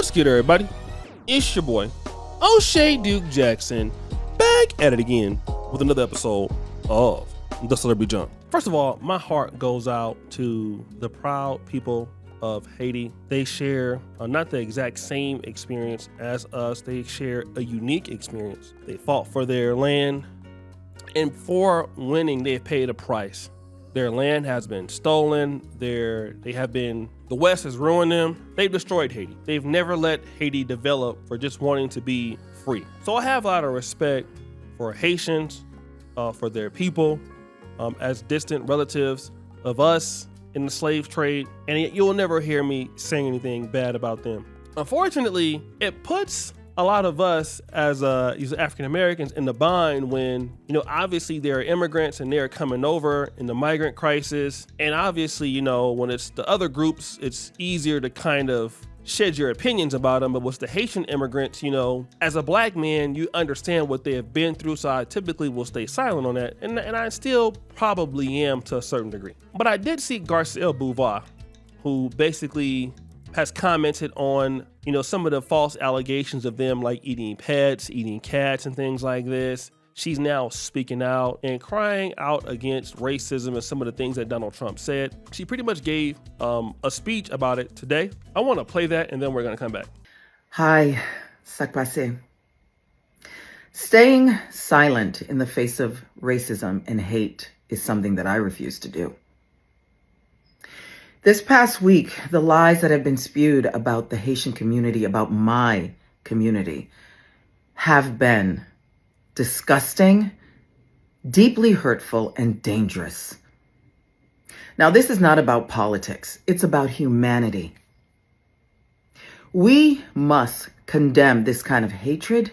What's good, everybody? It's your boy, O'Shea Duke Jackson, back at it again with another episode of The Celebrity Jump. First of all, my heart goes out to the proud people of Haiti. They share not the exact same experience as us. They share a unique experience. They fought for their land, and for winning, they've paid a price. Their land has been stolen. The West has ruined them. They've destroyed Haiti. They've never let Haiti develop for just wanting to be free. So I have a lot of respect for Haitians, for their people, as distant relatives of us in the slave trade, and you'll never hear me saying anything bad about them. Unfortunately, it puts a lot of us as African Americans in the bind when, obviously there are immigrants and they're coming over in the migrant crisis. And obviously, when it's the other groups, it's easier to kind of shed your opinions about them. But with the Haitian immigrants, as a black man, you understand what they have been through. So I typically will stay silent on that. And I still probably am to a certain degree. But I did see Garcelle Beauvoir, who basically has commented on, some of the false allegations of them like eating pets, eating cats and things like this. She's now speaking out and crying out against racism and some of the things that Donald Trump said. She pretty much gave a speech about it today. I want to play that and then we're going to come back. Hi, sac passe. Staying silent in the face of racism and hate is something that I refuse to do. This past week, the lies that have been spewed about the Haitian community, about my community, have been disgusting, deeply hurtful, and dangerous. Now, this is not about politics. It's about humanity. We must condemn this kind of hatred,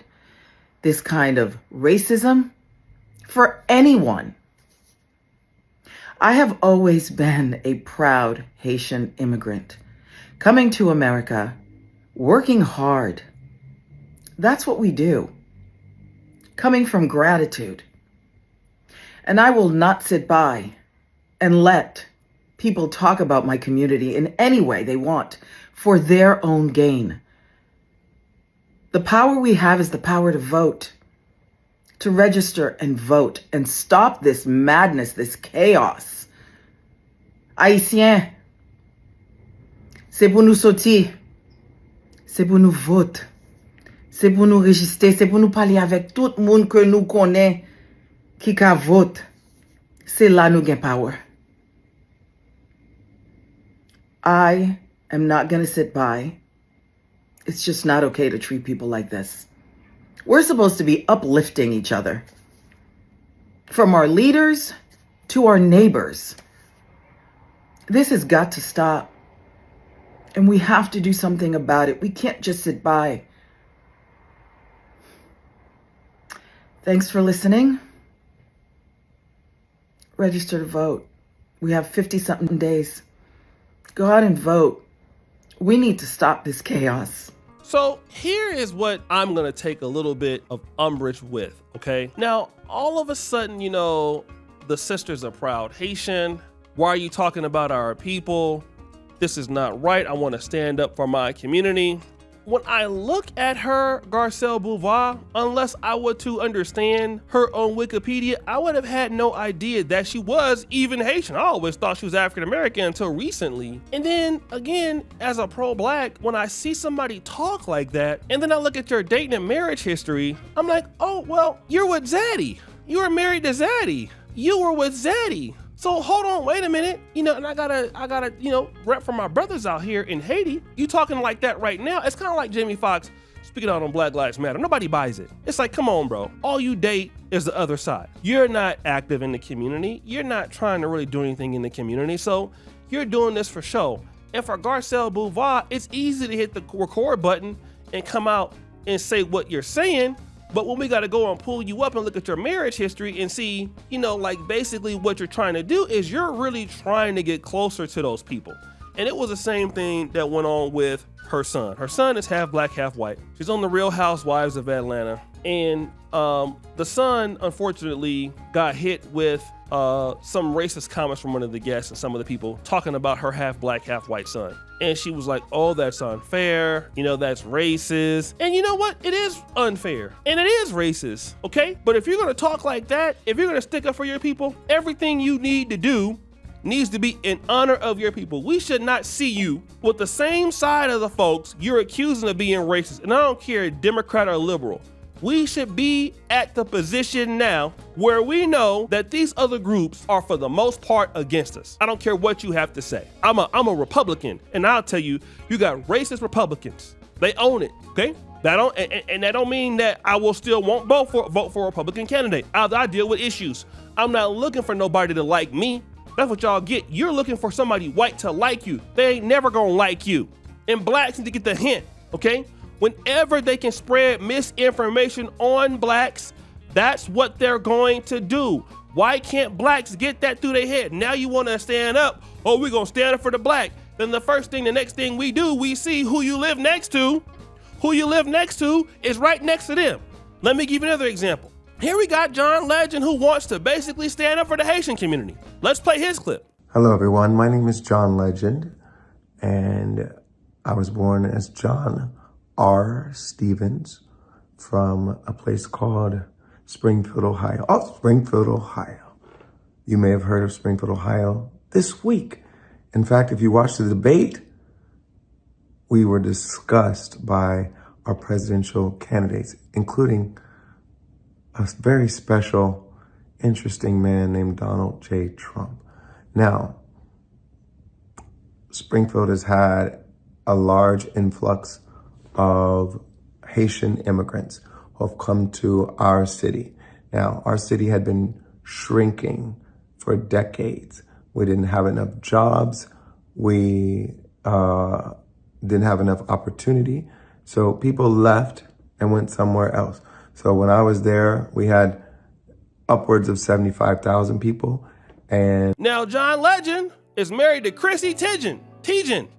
this kind of racism for anyone. I have always been a proud Haitian immigrant, coming to America, working hard. That's what we do. Coming from gratitude. And I will not sit by and let people talk about my community in any way they want for their own gain. The power we have is the power to vote, to register and vote and stop this madness, this chaos. Haïtien, c'est pour nous sortir, c'est pour nous voter, c'est pour nous register, c'est pour nous parler avec tout le monde que nous connaît qui ka vote. C'est là nous gain power. I am not going to sit by. It's just not okay to treat people like this. We're supposed to be uplifting each other. From our leaders to our neighbors. This has got to stop. And we have to do something about it. We can't just sit by. Thanks for listening. Register to vote. We have 50-something days. Go out and vote. We need to stop this chaos. So here is what I'm going to take a little bit of umbrage with, okay? Now, all of a sudden, the sisters are proud Haitian. Why are you talking about our people? This is not right. I want to stand up for my community. When I look at her, Garcelle Beauvoir, unless I were to understand her own Wikipedia, I would have had no idea that she was even Haitian. I always thought she was African American until recently. And then again, as a pro-black, when I see somebody talk like that, and then I look at your dating and marriage history, I'm like, oh, well, you're with Zaddy. You were married to Zaddy. You were with Zaddy. So hold on, wait a minute, and I gotta, rep for my brothers out here in Haiti. You talking like that right now? It's kind of like Jamie Foxx speaking out on Black Lives Matter. Nobody buys it. It's like, come on, bro. All you date is the other side. You're not active in the community. You're not trying to really do anything in the community. So you're doing this for show. And for Garcelle Beauvoir, it's easy to hit the record button and come out and say what you're saying. But when we got to go and pull you up and look at your marriage history and see, basically what you're trying to do is you're really trying to get closer to those people. And it was the same thing that went on with her son. Her son is half black, half white. She's on the Real Housewives of Atlanta. And the son, unfortunately, got hit with some racist comments from one of the guests and some of the people talking about her half black, half white son. And she was like, oh, that's unfair. You know, that's racist. And you know what? It is unfair. And it is racist, okay? But if you're going to talk like that, if you're going to stick up for your people, everything you need to do needs to be in honor of your people. We should not see you with the same side of the folks you're accusing of being racist. And I don't care, Democrat or liberal. We should be at the position now where we know that these other groups are for the most part against us. I don't care what you have to say. I'm a Republican, and I'll tell you, you got racist Republicans. They own it, okay? That don't mean that I will still won't vote for a Republican candidate. I deal with issues. I'm not looking for nobody to like me. That's what y'all get. You're looking for somebody white to like you. They ain't never gonna like you. And blacks need to get the hint, okay? Whenever they can spread misinformation on blacks, that's what they're going to do. Why can't blacks get that through their head? Now you want to stand up. Oh, we're going to stand up for the black. Then the next thing we do, we see who you live next to. Who you live next to is right next to them. Let me give you another example. Here we got John Legend, who wants to basically stand up for the Haitian community. Let's play his clip. Hello, everyone. My name is John Legend, and I was born as John R. Stevens from a place called Springfield, Ohio. Oh, Springfield, Ohio. You may have heard of Springfield, Ohio this week. In fact, if you watched the debate, we were discussed by our presidential candidates, including a very special, interesting man named Donald J. Trump. Now, Springfield has had a large influx of Haitian immigrants who have come to our city. Now, our city had been shrinking for decades. We didn't have enough jobs. We didn't have enough opportunity. So people left and went somewhere else. So when I was there, we had upwards of 75,000 people. And now John Legend is married to Chrissy Teigen.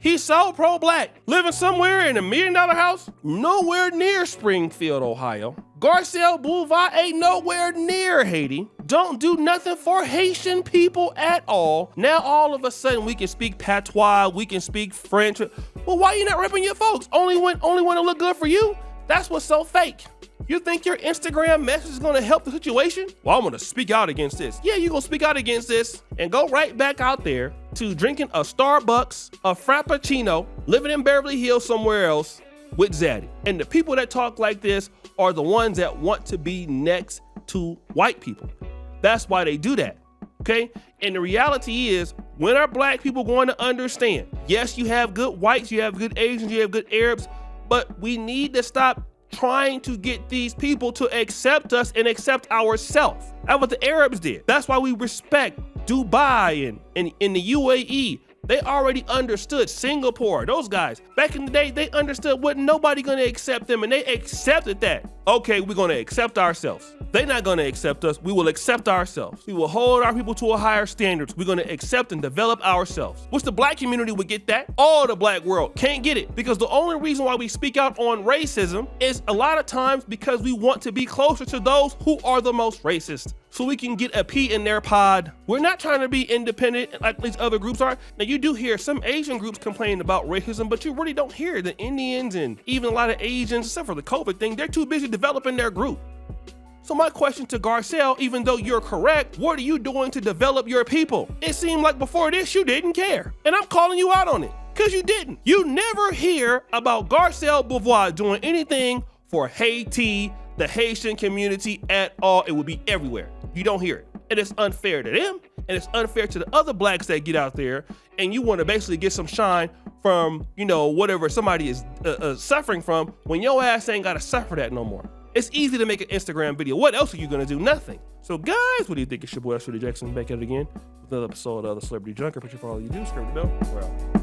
He's so pro-black, living somewhere in $1 million house, nowhere near Springfield, Ohio. Garcelle Boulevard ain't nowhere near Haiti. Don't do nothing for Haitian people at all. Now all of a sudden we can speak patois, we can speak French. Well, why you not repping your folks? Only when it look good for you? That's what's so fake. You think your Instagram message is gonna help the situation? Well, I'm gonna speak out against this. Yeah, you're gonna speak out against this and go right back out there to drinking a Starbucks, a Frappuccino, living in Beverly Hills somewhere else with Zaddy. And the people that talk like this are the ones that want to be next to white people. That's why they do that, okay? And the reality is, when are black people going to understand? Yes, you have good whites, you have good Asians, you have good Arabs, but we need to stop trying to get these people to accept us and accept ourselves. That's what the Arabs did. That's why we respect Dubai and in the UAE. They already understood Singapore, those guys. Back in the day, they understood wasn't nobody gonna accept them, and they accepted that. Okay, we're gonna accept ourselves. They're not gonna accept us, we will accept ourselves. We will hold our people to a higher standard. We're gonna accept and develop ourselves. Which the black community would get that. All the black world can't get it, because the only reason why we speak out on racism is a lot of times because we want to be closer to those who are the most racist, so we can get a pea in their pod. We're not trying to be independent like these other groups are. Now you do hear some Asian groups complain about racism, but you really don't hear the Indians and even a lot of Asians, except for the COVID thing, they're too busy developing their group. So my question to Garcelle, even though you're correct, what are you doing to develop your people? It seemed like before this you didn't care, and I'm calling you out on it, because you didn't. You never hear about Garcelle Boulevard doing anything for Haiti, the Haitian community at all. It would be everywhere. You don't hear it. And it's unfair to them, and it's unfair to the other blacks that get out there, and you want to basically get some shine from, whatever somebody is suffering from, when your ass ain't got to suffer that no more. It's easy to make an Instagram video. What else are you going to do? Nothing. So guys, what do you think? It's your boy, Jackson, back at it again with another episode of the Celebrity Junker. Appreciate for all you do. Scream the bell. We're out.